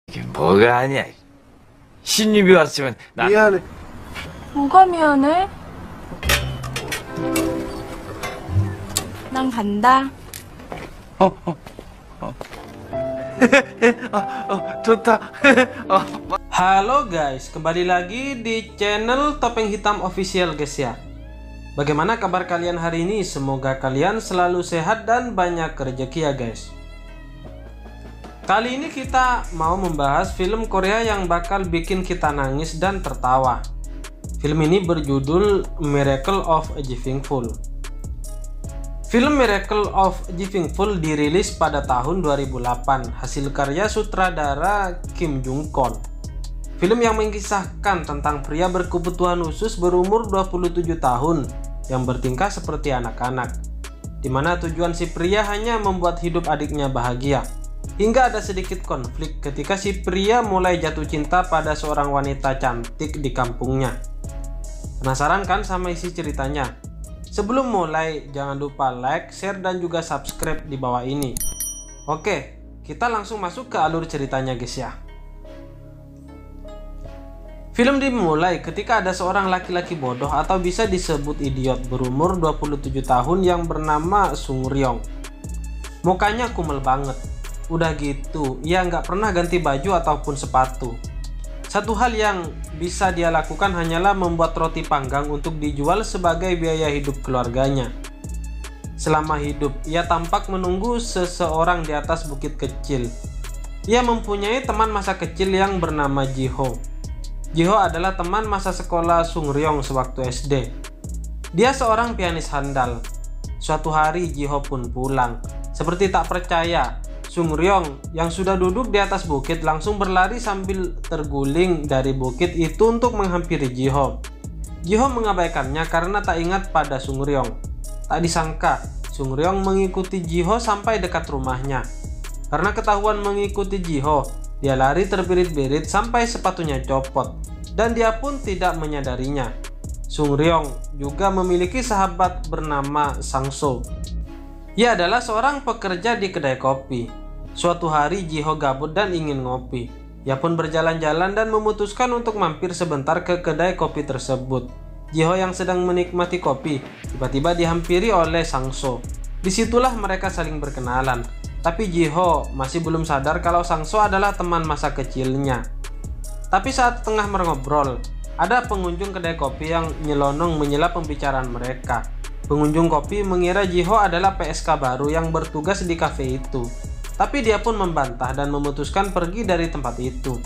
이게 뭐가 아니야. 신입이 왔으면 나 미안해. 뭐가 미안해? 난 간다. 좋다. Halo guys, kembali lagi di channel Topeng Hitam Official guys ya. Bagaimana kabar kalian hari ini? Semoga kalian selalu sehat dan banyak rezeki ya guys. Kali ini kita mau membahas film Korea yang bakal bikin kita nangis dan tertawa. Film ini berjudul Miracle of Giving Full. Film Miracle of Giving Full dirilis pada tahun 2008, hasil karya sutradara Kim Jung Kon. Film yang mengisahkan tentang pria berkebutuhan khusus berumur 27 tahun yang bertingkah seperti anak-anak, di mana tujuan si pria hanya membuat hidup adiknya bahagia. Hingga ada sedikit konflik ketika si pria mulai jatuh cinta pada seorang wanita cantik di kampungnya. Penasaran kan sama isi ceritanya? Sebelum mulai, jangan lupa like, share, dan juga subscribe di bawah ini. Oke, kita langsung masuk ke alur ceritanya guys ya. Film dimulai ketika ada seorang laki-laki bodoh atau bisa disebut idiot berumur 27 tahun yang bernama Sung Ryong. Mukanya kumel banget. Udah gitu, ia nggak pernah ganti baju ataupun sepatu. Satu hal yang bisa dia lakukan hanyalah membuat roti panggang untuk dijual sebagai biaya hidup keluarganya. Selama hidup, ia tampak menunggu seseorang di atas bukit kecil. Ia mempunyai teman masa kecil yang bernama Ji-ho. Ji-ho adalah teman masa sekolah Sung Ryong sewaktu SD. Dia seorang pianis handal. Suatu hari Ji-ho pun pulang. Seperti tak percaya, Sung Ryong yang sudah duduk di atas bukit langsung berlari sambil terguling dari bukit itu untuk menghampiri Ji-ho. Ji-ho mengabaikannya karena tak ingat pada Sung Ryong. Tak disangka, Sung Ryong mengikuti Ji-ho sampai dekat rumahnya. Karena ketahuan mengikuti Ji-ho, dia lari terbirit-birit sampai sepatunya copot, dan dia pun tidak menyadarinya. Sung Ryong juga memiliki sahabat bernama Sang-so. Ia adalah seorang pekerja di kedai kopi. Suatu hari Ji-ho gabut dan ingin ngopi. Ia pun berjalan-jalan dan memutuskan untuk mampir sebentar ke kedai kopi tersebut. Ji-ho yang sedang menikmati kopi tiba-tiba dihampiri oleh Sang-so. Disitulah mereka saling berkenalan. Tapi Ji-ho masih belum sadar kalau Sang-so adalah teman masa kecilnya. Tapi saat tengah mengobrol, ada pengunjung kedai kopi yang nyelonong menyela pembicaraan mereka. Pengunjung kopi mengira Ji-ho adalah PSK baru yang bertugas di kafe itu. Tapi dia pun membantah dan memutuskan pergi dari tempat itu.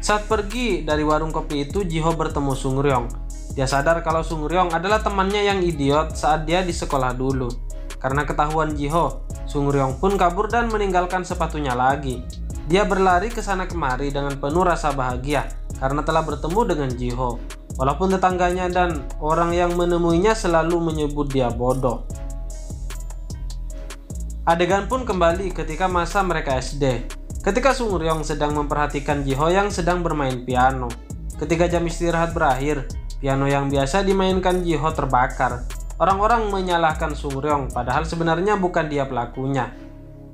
Saat pergi dari warung kopi itu, Ji-ho bertemu Sung Ryong. Dia sadar kalau Sung Ryong adalah temannya yang idiot saat dia di sekolah dulu. Karena ketahuan Ji-ho, Sung Ryong pun kabur dan meninggalkan sepatunya lagi. Dia berlari ke sana kemari dengan penuh rasa bahagia karena telah bertemu dengan Ji-ho. Walaupun tetangganya dan orang yang menemuinya selalu menyebut dia bodoh. Adegan pun kembali ketika masa mereka SD. Ketika Sung Ryong sedang memperhatikan Ji-ho yang sedang bermain piano. Ketika jam istirahat berakhir, piano yang biasa dimainkan Ji-ho terbakar. Orang-orang menyalahkan Sung Ryong, padahal sebenarnya bukan dia pelakunya.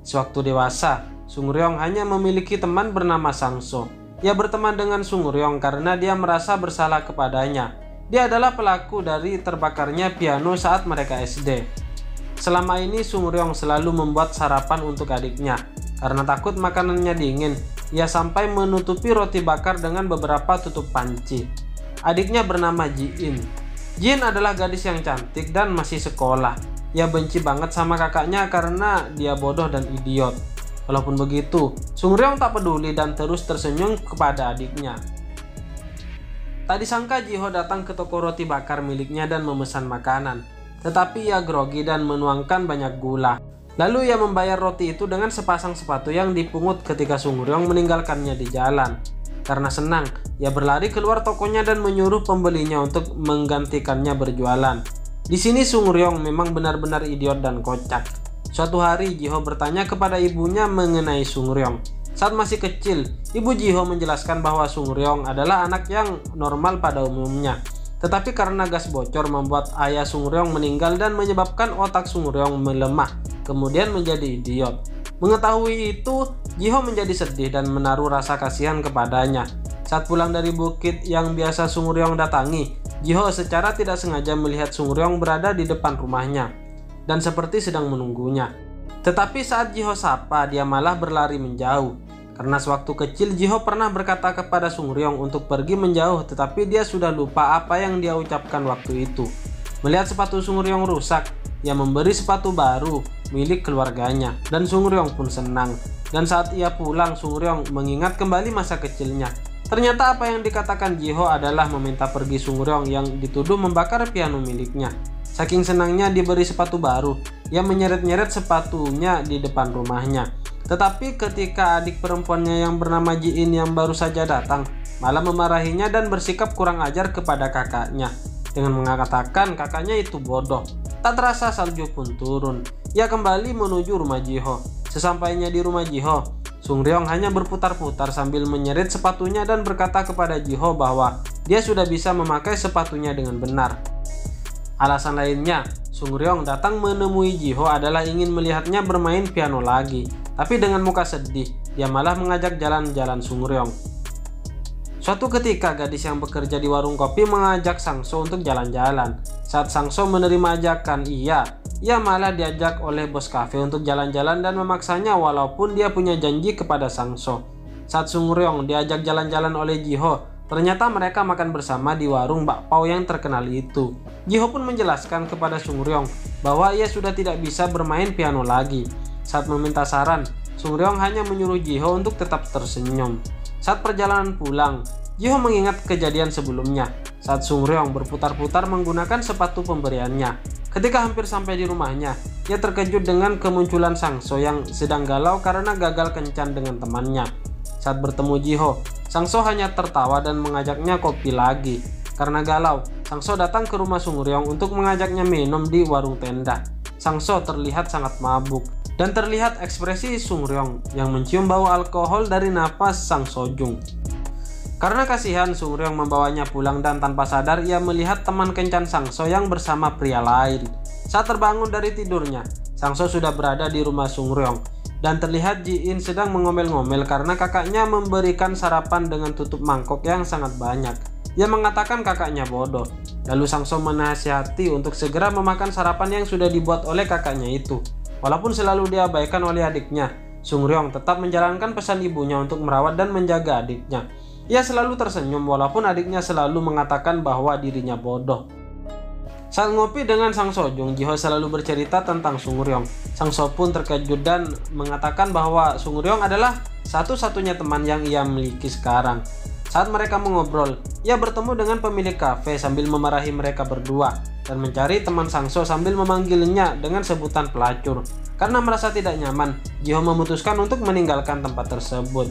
Sewaktu dewasa, Sung Ryong hanya memiliki teman bernama Sang-so. Ia berteman dengan Sung Ryong karena dia merasa bersalah kepadanya. Dia adalah pelaku dari terbakarnya piano saat mereka SD. Selama ini Sung Ryong selalu membuat sarapan untuk adiknya. Karena takut makanannya dingin, ia sampai menutupi roti bakar dengan beberapa tutup panci. Adiknya bernama Ji-in. Ji-in adalah gadis yang cantik dan masih sekolah. Ia benci banget sama kakaknya karena dia bodoh dan idiot. Walaupun begitu, Sung Ryong tak peduli dan terus tersenyum kepada adiknya. Tak disangka Ji-ho datang ke toko roti bakar miliknya dan memesan makanan. Tetapi ia grogi dan menuangkan banyak gula. Lalu ia membayar roti itu dengan sepasang sepatu yang dipungut ketika Sung Ryong meninggalkannya di jalan. Karena senang, ia berlari keluar tokonya dan menyuruh pembelinya untuk menggantikannya berjualan. Di sini Sung Ryong memang benar-benar idiot dan kocak. Suatu hari Ji-ho bertanya kepada ibunya mengenai Sung Ryong. Saat masih kecil, ibu Ji-ho menjelaskan bahwa Sung Ryong adalah anak yang normal pada umumnya. Tetapi karena gas bocor membuat ayah Sung Ryong meninggal dan menyebabkan otak Sung Ryong melemah, kemudian menjadi idiot. Mengetahui itu, Jiho menjadi sedih dan menaruh rasa kasihan kepadanya. Saat pulang dari bukit yang biasa Sung Ryong datangi, Jiho secara tidak sengaja melihat Sung Ryong berada di depan rumahnya dan seperti sedang menunggunya. Tetapi saat Jiho sapa, dia malah berlari menjauh. Karena sewaktu kecil Jiho pernah berkata kepada Sung Ryong untuk pergi menjauh, tetapi dia sudah lupa apa yang dia ucapkan waktu itu. Melihat sepatu Sung Ryong rusak, ia memberi sepatu baru milik keluarganya dan Sung Ryong pun senang. Dan saat ia pulang, Sung Ryong mengingat kembali masa kecilnya. Ternyata apa yang dikatakan Jiho adalah meminta pergi Sung Ryong yang dituduh membakar piano miliknya. Saking senangnya diberi sepatu baru, ia menyeret-nyeret sepatunya di depan rumahnya. Tetapi ketika adik perempuannya yang bernama Ji In yang baru saja datang, malah memarahinya dan bersikap kurang ajar kepada kakaknya dengan mengatakan kakaknya itu bodoh. Tak terasa salju pun turun. Ia kembali menuju rumah Jiho. Sesampainya di rumah Jiho, Sung Ryong hanya berputar-putar sambil menyeret sepatunya dan berkata kepada Jiho bahwa dia sudah bisa memakai sepatunya dengan benar. Alasan lainnya, Sung Ryong datang menemui Jiho adalah ingin melihatnya bermain piano lagi. Tapi dengan muka sedih, dia malah mengajak jalan-jalan Sung Ryong. Suatu ketika gadis yang bekerja di warung kopi mengajak Sangso untuk jalan-jalan. Saat Sangso menerima ajakan ia malah diajak oleh bos kafe untuk jalan-jalan dan memaksanya walaupun dia punya janji kepada Sangso. Saat Sung Ryong diajak jalan-jalan oleh Jiho, ternyata mereka makan bersama di warung bakpao yang terkenal itu. Jiho pun menjelaskan kepada Sung Ryong bahwa ia sudah tidak bisa bermain piano lagi. Saat meminta saran, Sung Ryong hanya menyuruh Jiho untuk tetap tersenyum. Saat perjalanan pulang, Jiho mengingat kejadian sebelumnya saat Sung Ryong berputar-putar menggunakan sepatu pemberiannya. Ketika hampir sampai di rumahnya, ia terkejut dengan kemunculan Sangso yang sedang galau karena gagal kencan dengan temannya. Saat bertemu Jiho, Sangso hanya tertawa dan mengajaknya kopi lagi. Karena galau, Sangso datang ke rumah Sung Ryong untuk mengajaknya minum di warung tenda. Sangso terlihat sangat mabuk. Dan terlihat ekspresi Sung Ryong yang mencium bau alkohol dari napas Sang Sojung. Karena kasihan, Sung Ryong membawanya pulang dan tanpa sadar ia melihat teman kencan Sangso yang bersama pria lain. Saat terbangun dari tidurnya, Sangso sudah berada di rumah Sung Ryong dan terlihat Ji In sedang mengomel-ngomel karena kakaknya memberikan sarapan dengan tutup mangkok yang sangat banyak. Ia mengatakan kakaknya bodoh. Lalu Sangso menasihati untuk segera memakan sarapan yang sudah dibuat oleh kakaknya itu. Walaupun selalu diabaikan oleh adiknya, Sung Ryong tetap menjalankan pesan ibunya untuk merawat dan menjaga adiknya. Ia selalu tersenyum walaupun adiknya selalu mengatakan bahwa dirinya bodoh. Saat ngopi dengan Sang Sojung, Jiho selalu bercerita tentang Sung Ryong. Sangso pun terkejut dan mengatakan bahwa Sung Ryong adalah satu-satunya teman yang ia miliki sekarang. Saat mereka mengobrol, ia bertemu dengan pemilik kafe sambil memarahi mereka berdua dan mencari teman Sangso sambil memanggilnya dengan sebutan pelacur. Karena merasa tidak nyaman, Jiho memutuskan untuk meninggalkan tempat tersebut.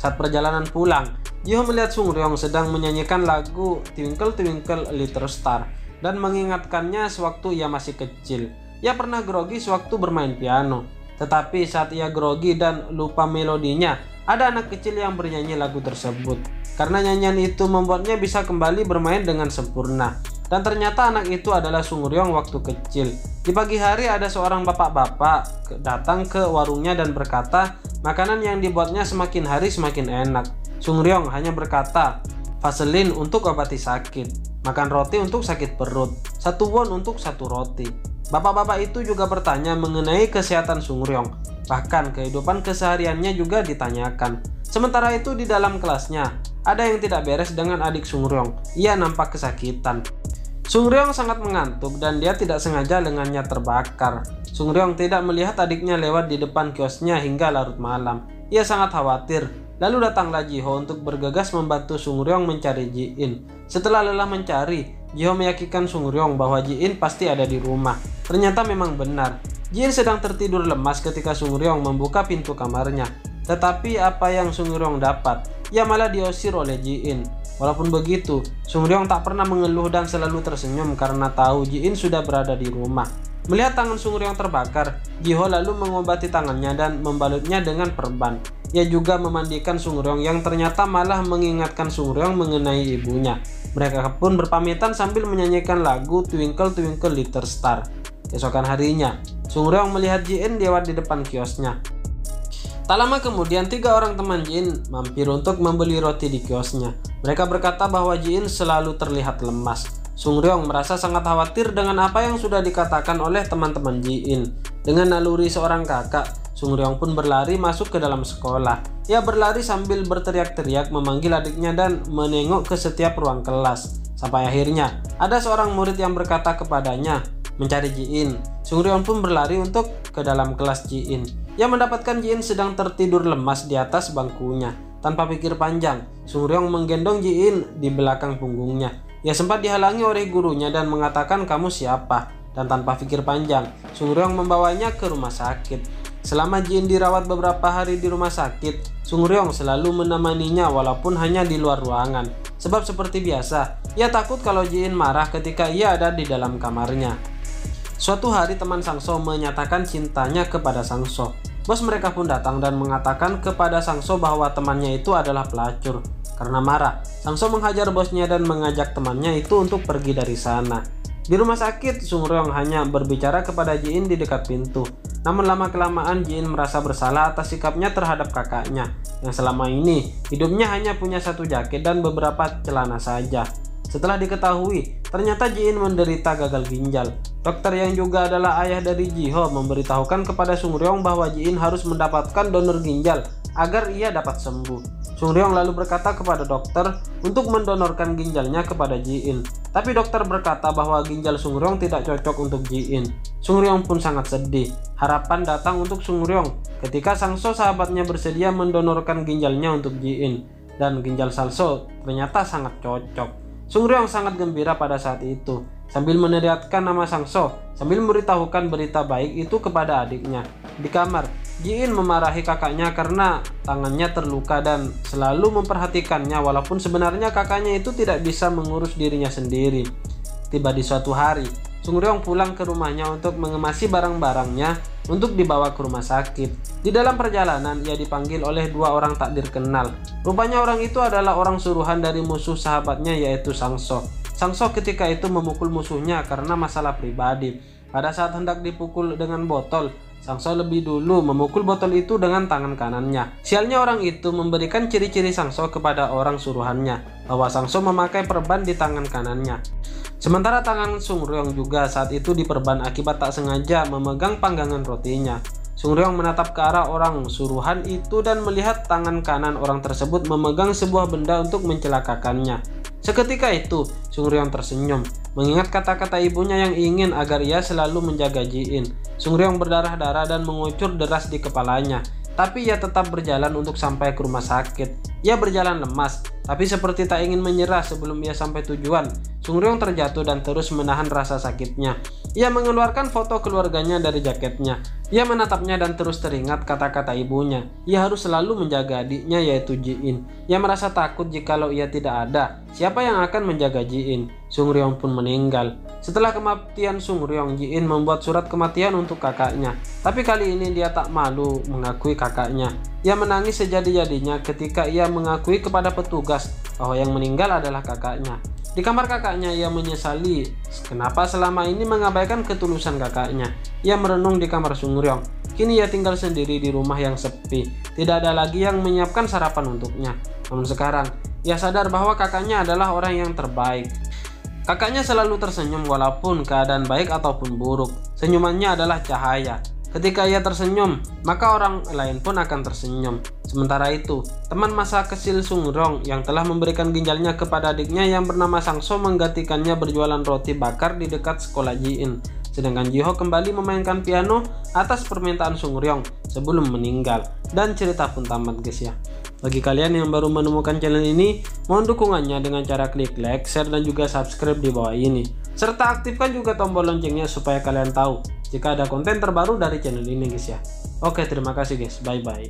Saat perjalanan pulang, Jiho melihat Sung Ryong sedang menyanyikan lagu Twinkle Twinkle Little Star dan mengingatkannya sewaktu ia masih kecil. Ia pernah grogi sewaktu bermain piano. Tetapi saat ia grogi dan lupa melodinya, ada anak kecil yang bernyanyi lagu tersebut. Karena nyanyian itu membuatnya bisa kembali bermain dengan sempurna. Dan ternyata anak itu adalah Sung Ryong waktu kecil. Di pagi hari ada seorang bapak-bapak datang ke warungnya dan berkata, makanan yang dibuatnya semakin hari semakin enak. Sung Ryong hanya berkata, vaselin untuk obati sakit, makan roti untuk sakit perut, 1 won untuk 1 roti. Bapak-bapak itu juga bertanya mengenai kesehatan Sung Ryong. Bahkan kehidupan kesehariannya juga ditanyakan. Sementara itu di dalam kelasnya, ada yang tidak beres dengan adik Sung Ryong. Ia nampak kesakitan. Sung Ryong sangat mengantuk dan dia tidak sengaja lengannya terbakar. Sung Ryong tidak melihat adiknya lewat di depan kiosnya hingga larut malam. Ia sangat khawatir. Lalu datanglah Jiho untuk bergegas membantu Sung Ryong mencari Ji In. Setelah lelah mencari, Jiho meyakinkan Sung Ryong bahwa Ji In pasti ada di rumah. Ternyata memang benar. Ji In sedang tertidur lemas ketika Sung Ryong membuka pintu kamarnya. Tetapi apa yang Sung Ryong dapat? Ia malah diusir oleh Ji In. Walaupun begitu, Sung Ryong tak pernah mengeluh dan selalu tersenyum karena tahu Ji In sudah berada di rumah. Melihat tangan Sung Ryong terbakar, Jiho lalu mengobati tangannya dan membalutnya dengan perban. Ia juga memandikan Sung Ryong yang ternyata malah mengingatkan Sung Ryong mengenai ibunya. Mereka pun berpamitan sambil menyanyikan lagu Twinkle Twinkle Little Star. Keesokan harinya, Sung Ryong melihat Ji In lewat di depan kiosnya. Tak lama kemudian 3 orang teman Ji-in mampir untuk membeli roti di kiosnya. Mereka berkata bahwa Ji-in selalu terlihat lemas. Sung-ryong merasa sangat khawatir dengan apa yang sudah dikatakan oleh teman-teman Ji-in. Dengan naluri seorang kakak, Sung-ryong pun berlari masuk ke dalam sekolah. Ia berlari sambil berteriak-teriak memanggil adiknya dan menengok ke setiap ruang kelas. Sampai akhirnya ada seorang murid yang berkata kepadanya mencari Ji-in. Sung-ryong pun berlari untuk ke dalam kelas Ji-in. Ia mendapatkan Ji-in sedang tertidur lemas di atas bangkunya. Tanpa pikir panjang, Sung-ryong menggendong Ji-in di belakang punggungnya. Ia sempat dihalangi oleh gurunya dan mengatakan, "Kamu siapa?" Dan tanpa pikir panjang, Sung-ryong membawanya ke rumah sakit. Selama Ji-in dirawat beberapa hari di rumah sakit, Sung-ryong selalu menemaninya walaupun hanya di luar ruangan. Sebab seperti biasa, ia takut kalau Ji-in marah ketika ia ada di dalam kamarnya. Suatu hari teman Sang-so menyatakan cintanya kepada Sang-so. Bos mereka pun datang dan mengatakan kepada Sang-so bahwa temannya itu adalah pelacur. Karena marah, Sang-so menghajar bosnya dan mengajak temannya itu untuk pergi dari sana. Di rumah sakit, Sung-ryong hanya berbicara kepada Ji-in di dekat pintu. Namun lama-kelamaan Ji-in merasa bersalah atas sikapnya terhadap kakaknya, yang selama ini hidupnya hanya punya satu jaket dan beberapa celana saja. Setelah diketahui, ternyata Ji-in menderita gagal ginjal. Dokter yang juga adalah ayah dari Ji-ho memberitahukan kepada Sung-ryong bahwa Ji-in harus mendapatkan donor ginjal agar ia dapat sembuh. Sung-ryong lalu berkata kepada dokter untuk mendonorkan ginjalnya kepada Ji-in. Tapi dokter berkata bahwa ginjal Sung-ryong tidak cocok untuk Ji-in. Sung-ryong pun sangat sedih. Harapan datang untuk Sung-ryong ketika Sang-so sahabatnya bersedia mendonorkan ginjalnya untuk Ji-in. Dan ginjal Sang-so ternyata sangat cocok. Sung-ryong sangat gembira pada saat itu. Sambil meneriakkan nama Sang-so, sambil memberitahukan berita baik itu kepada adiknya. Di kamar, Ji-in memarahi kakaknya karena tangannya terluka dan selalu memperhatikannya walaupun sebenarnya kakaknya itu tidak bisa mengurus dirinya sendiri. Tiba di suatu hari, Sung-ryong pulang ke rumahnya untuk mengemasi barang-barangnya untuk dibawa ke rumah sakit. Di dalam perjalanan, ia dipanggil oleh 2 orang tak dikenal. Rupanya orang itu adalah orang suruhan dari musuh sahabatnya yaitu Sang-so. Sang-so ketika itu memukul musuhnya karena masalah pribadi. Pada saat hendak dipukul dengan botol, Sang-so lebih dulu memukul botol itu dengan tangan kanannya. Sialnya orang itu memberikan ciri-ciri Sang-so kepada orang suruhannya, bahwa Sang-so memakai perban di tangan kanannya. Sementara tangan Sung-ryong juga saat itu diperban akibat tak sengaja memegang panggangan rotinya. Sung-ryong menatap ke arah orang suruhan itu dan melihat tangan kanan orang tersebut memegang sebuah benda untuk mencelakakannya. Seketika itu, Sung-ryong tersenyum, mengingat kata-kata ibunya yang ingin agar ia selalu menjaga Ji-in. Sung-ryong berdarah-darah dan mengucur deras di kepalanya, tapi ia tetap berjalan untuk sampai ke rumah sakit. Ia berjalan lemas, tapi seperti tak ingin menyerah sebelum ia sampai tujuan. Sung-ryong terjatuh dan terus menahan rasa sakitnya. Ia mengeluarkan foto keluarganya dari jaketnya. Ia menatapnya dan terus teringat kata-kata ibunya. Ia harus selalu menjaga adiknya yaitu Ji-in. Ia merasa takut jikalau ia tidak ada. Siapa yang akan menjaga Ji-in? Sung-ryong pun meninggal. Setelah kematian Sung-ryong, Ji-in membuat surat kematian untuk kakaknya. Tapi kali ini dia tak malu mengakui kakaknya. Ia menangis sejadi-jadinya ketika ia mengakui kepada petugas bahwa yang meninggal adalah kakaknya. Di kamar kakaknya, ia menyesali kenapa selama ini mengabaikan ketulusan kakaknya. Ia merenung di kamar Sung-ryong. Kini ia tinggal sendiri di rumah yang sepi. Tidak ada lagi yang menyiapkan sarapan untuknya. Namun sekarang, ia sadar bahwa kakaknya adalah orang yang terbaik. Kakaknya selalu tersenyum walaupun keadaan baik ataupun buruk. Senyumannya adalah cahaya. Ketika ia tersenyum, maka orang lain pun akan tersenyum. Sementara itu, teman masa kecil Sung-ryong yang telah memberikan ginjalnya kepada adiknya yang bernama Sang-so menggantikannya berjualan roti bakar di dekat sekolah Ji-in. Sedangkan Ji-ho kembali memainkan piano atas permintaan Sung-ryong sebelum meninggal. Dan cerita pun tamat guys ya. Bagi kalian yang baru menemukan channel ini, mohon dukungannya dengan cara klik like, share, dan juga subscribe di bawah ini. Serta aktifkan juga tombol loncengnya supaya kalian tahu jika ada konten terbaru dari channel ini guys ya. Oke, terima kasih guys, bye bye.